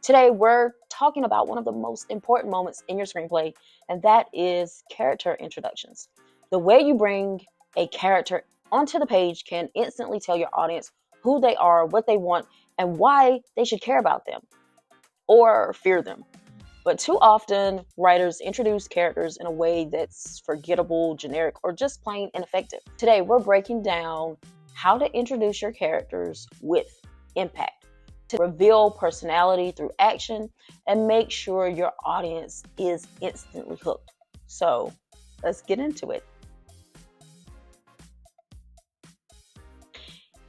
Today, we're talking about one of the most important moments in your screenplay, and that is character introductions. The way you bring a character onto the page can instantly tell your audience who they are, what they want, and why they should care about them or fear them. But too often, writers introduce characters in a way that's forgettable, generic, or just plain ineffective. Today, we're breaking down how to introduce your characters with impact, to reveal personality through action, and make sure your audience is instantly hooked. So, let's get into it.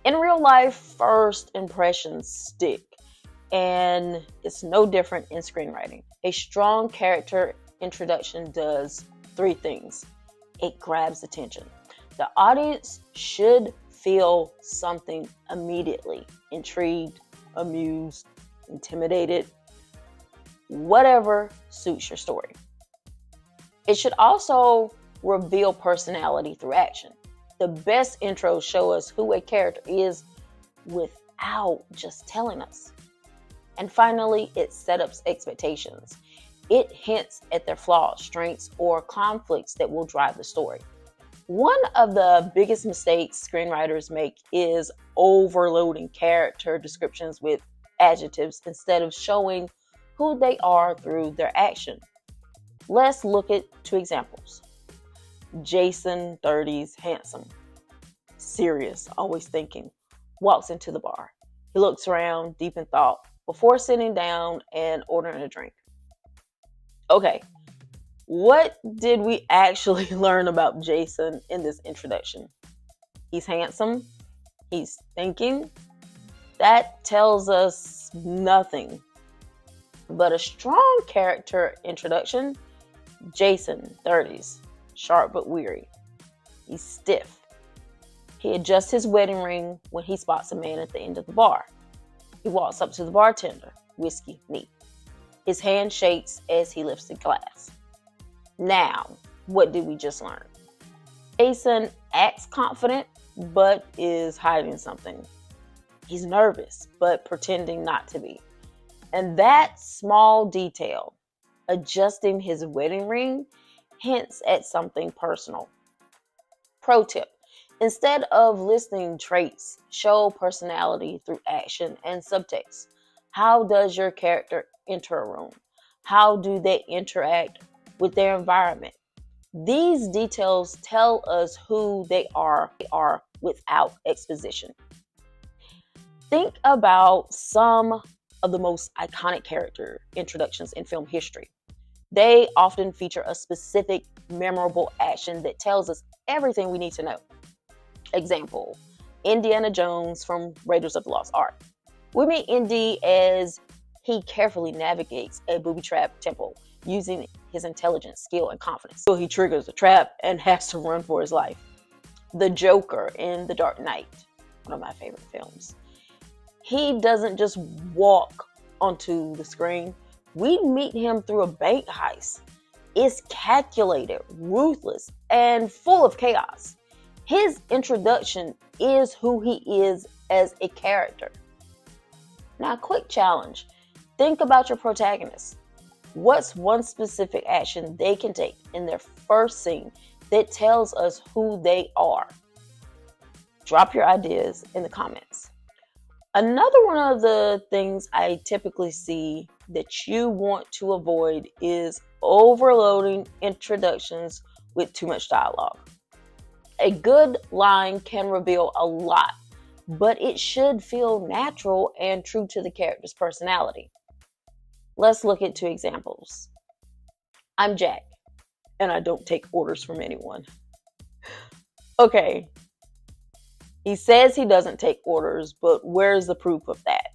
In real life, first impressions stick, and it's no different in screenwriting. A strong character introduction does three things. It grabs attention. The audience should feel something immediately: intrigued, amused, intimidated, whatever suits your story. It should also reveal personality through action. The best intros show us who a character is without just telling us. And finally, it sets up expectations. It hints at their flaws, strengths, or conflicts that will drive the story. One of the biggest mistakes screenwriters make is overloading character descriptions with adjectives instead of showing who they are through their action. Let's look at two examples. Jason, 30s, handsome, serious, always thinking, walks into the bar. He looks around, deep in thought, before sitting down and ordering a drink. Okay, what did we actually learn about Jason in this introduction? He's handsome. He's thinking. That tells us nothing. But a strong character introduction: Jason, 30s, sharp but weary. He's stiff. He adjusts his wedding ring when he spots a man at the end of the bar. He walks up to the bartender. Whiskey, neat. His hand shakes as he lifts the glass. Now, what did we just learn? Jason acts confident, but is hiding something. He's nervous, but pretending not to be. And that small detail, adjusting his wedding ring, hints at something personal. Pro tip: instead of listing traits, show personality through action and subtext. How does your character enter a room? How do they interact with their environment? These details tell us who they are without exposition. Think about some of the most iconic character introductions in film history. They often feature a specific, memorable action that tells us everything we need to know. Example: Indiana Jones from Raiders of the Lost Ark. We meet Indy as he carefully navigates a booby-trapped temple using his intelligence, skill, and confidence. So he triggers the trap and has to run for his life. The Joker in The Dark Knight, one of my favorite films. He doesn't just walk onto the screen. We meet him through a bank heist. It's calculated, ruthless, and full of chaos. His introduction is who he is as a character. Now, a quick challenge. Think about your protagonist. What's one specific action they can take in their first scene that tells us who they are? Drop your ideas in the comments. Another one of the things I typically see that you want to avoid is overloading introductions with too much dialogue. A good line can reveal a lot, but it should feel natural and true to the character's personality. Let's look at two examples. I'm Jack, and I don't take orders from anyone. Okay, he says he doesn't take orders, but where's the proof of that?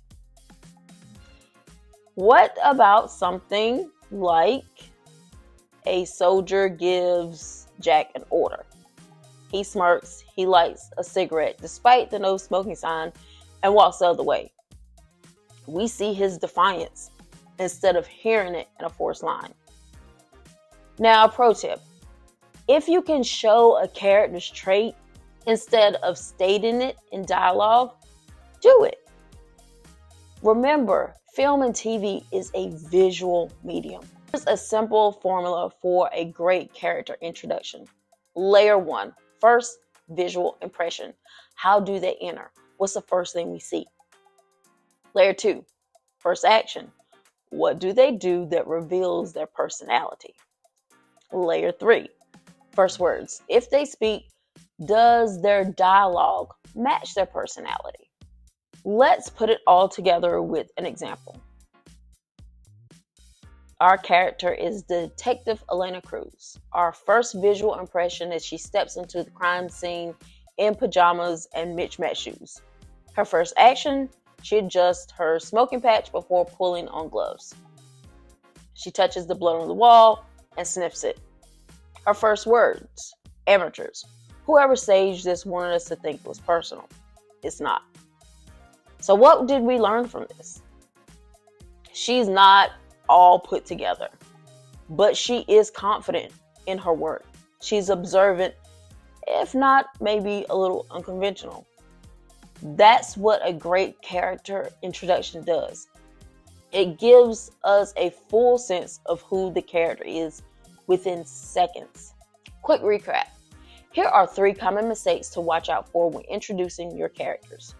What about something like a soldier gives Jack an order? He smirks, he lights a cigarette despite the no smoking sign, and walks the other way. We see his defiance instead of hearing it in a forced line. Now, a pro tip: if you can show a character's trait instead of stating it in dialogue, do it. Remember, Film and TV is a visual medium. Here's a simple formula for a great character introduction. Layer 1, first visual impression. How do they enter? What's the first thing we see? Layer 2, first action. What do they do that reveals their personality? Layer 3, first words. If they speak, does their dialogue match their personality? Let's put it all together with an example. Our character is Detective Elena Cruz. Our first visual impression is she steps into the crime scene in pajamas and mismatched shoes. Her first action, she adjusts her smoking patch before pulling on gloves. She touches the blood on the wall and sniffs it. Her first words, amateurs. Whoever staged this wanted us to think it was personal. It's not. So what did we learn from this? She's not all put together, but she is confident in her work. She's observant, if not maybe a little unconventional. That's what a great character introduction does. It gives us a full sense of who the character is within seconds. Quick recap. Here are 3 common mistakes to watch out for when introducing your characters.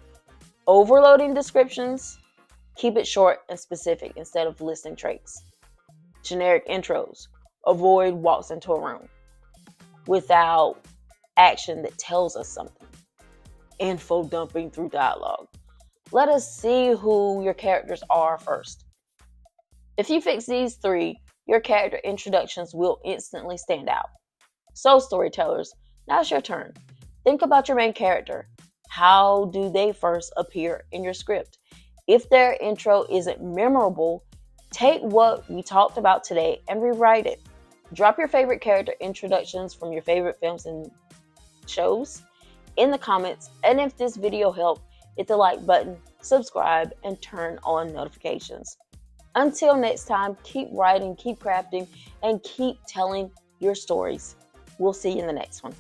Overloading descriptions. Keep it short and specific instead of listing traits. Generic intros. Avoid walks into a room without action that tells us something. Info dumping through dialogue. Let us see who your characters are first. If you fix these 3, your character introductions will instantly stand out. So storytellers, now it's your turn. Think about your main character. How do they first appear in your script? If their intro isn't memorable, take what we talked about today and rewrite it. Drop your favorite character introductions from your favorite films and shows in the comments. And if this video helped, hit the like button, subscribe, and turn on notifications. Until next time, keep writing, keep crafting, and keep telling your stories. We'll see you in the next one.